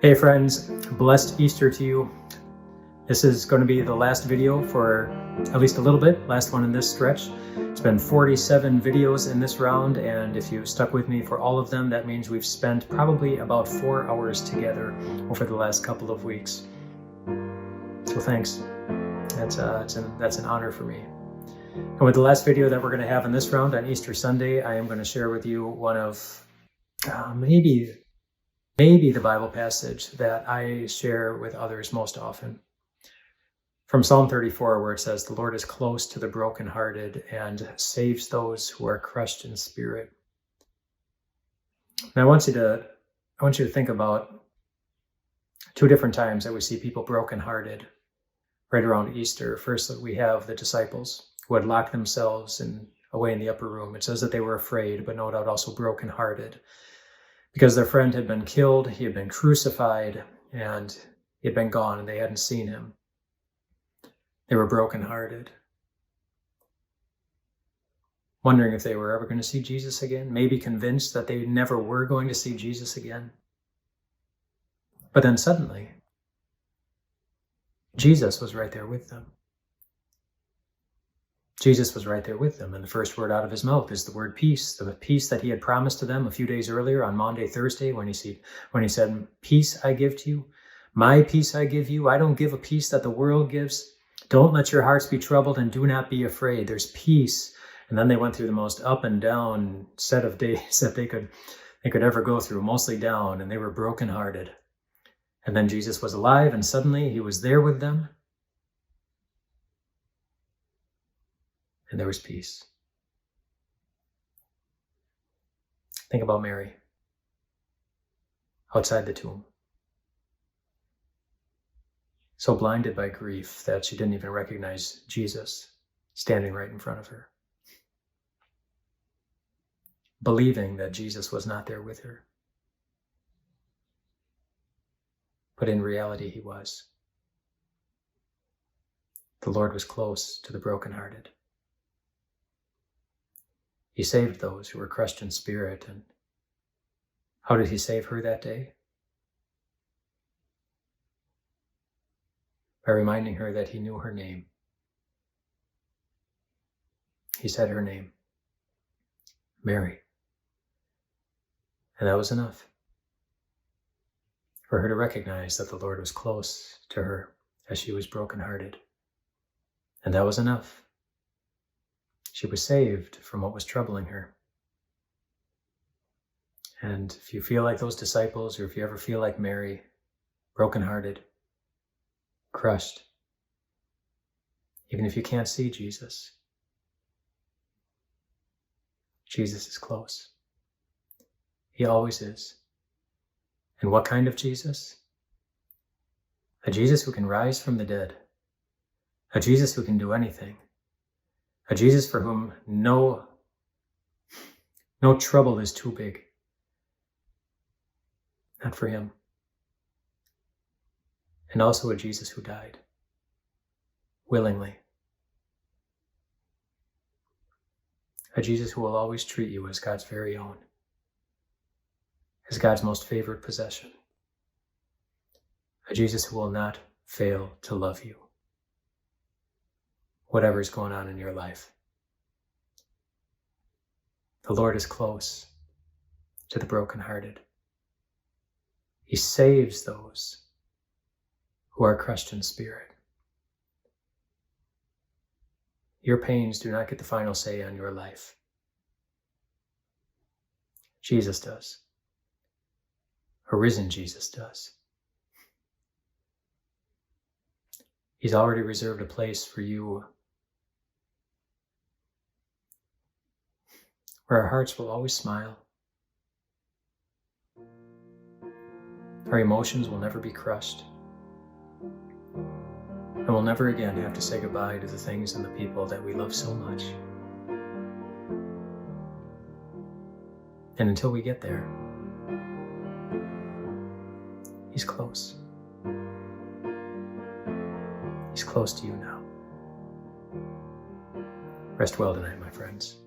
Hey friends, blessed Easter to you. This is going to be the last video for at least a little bit, last one in this stretch. It's been 47 videos in this round, and if you stuck with me for all of them, that means we've spent probably about 4 hours together over the last couple of weeks. So thanks. That's an honor for me. And with the last video that we're going to have in this round on Easter Sunday, I am going to share with you one of maybe the Bible passage that I share with others most often. From Psalm 34, where it says, "The Lord is close to the brokenhearted and saves those who are crushed in spirit." And I want you to think about 2 different times that we see people brokenhearted right around Easter. First, we have the disciples who had locked themselves away in the upper room. It says that they were afraid, but no doubt also brokenhearted, because their friend had been killed, he had been crucified, and he had been gone, and they hadn't seen him. They were brokenhearted, wondering if they were ever going to see Jesus again, maybe convinced that they never were going to see Jesus again. But then suddenly, Jesus was right there with them. Jesus was right there with them, and the first word out of his mouth is the word peace, the peace that he had promised to them a few days earlier on Maundy, Thursday, when he said, "Peace I give to you, my peace I give you. I don't give a peace that the world gives. Don't let your hearts be troubled and do not be afraid." There's peace. And then they went through the most up and down set of days that they could ever go through, mostly down, and they were brokenhearted. And then Jesus was alive, and suddenly he was there with them. And there was peace. Think about Mary outside the tomb, so blinded by grief that she didn't even recognize Jesus standing right in front of her, believing that Jesus was not there with her. But in reality, he was. The Lord was close to the brokenhearted. He saved those who were crushed in spirit. And how did he save her that day? By reminding her that he knew her name. He said her name, Mary. And that was enough for her to recognize that the Lord was close to her as she was brokenhearted. And that was enough. She was saved from what was troubling her. And if you feel like those disciples, or if you ever feel like Mary, brokenhearted, crushed, even if you can't see Jesus, Jesus is close. He always is. And what kind of Jesus? A Jesus who can rise from the dead. A Jesus who can do anything. A Jesus for whom no trouble is too big. Not for him. And also a Jesus who died willingly. A Jesus who will always treat you as God's very own, as God's most favored possession. A Jesus who will not fail to love you, whatever is going on in your life. The Lord is close to the brokenhearted. He saves those who are crushed in spirit. Your pains do not get the final say on your life. Jesus does. A risen Jesus does. He's already reserved a place for you where our hearts will always smile. Our emotions will never be crushed. And we'll never again have to say goodbye to the things and the people that we love so much. And until we get there, he's close. He's close to you now. Rest well tonight, my friends.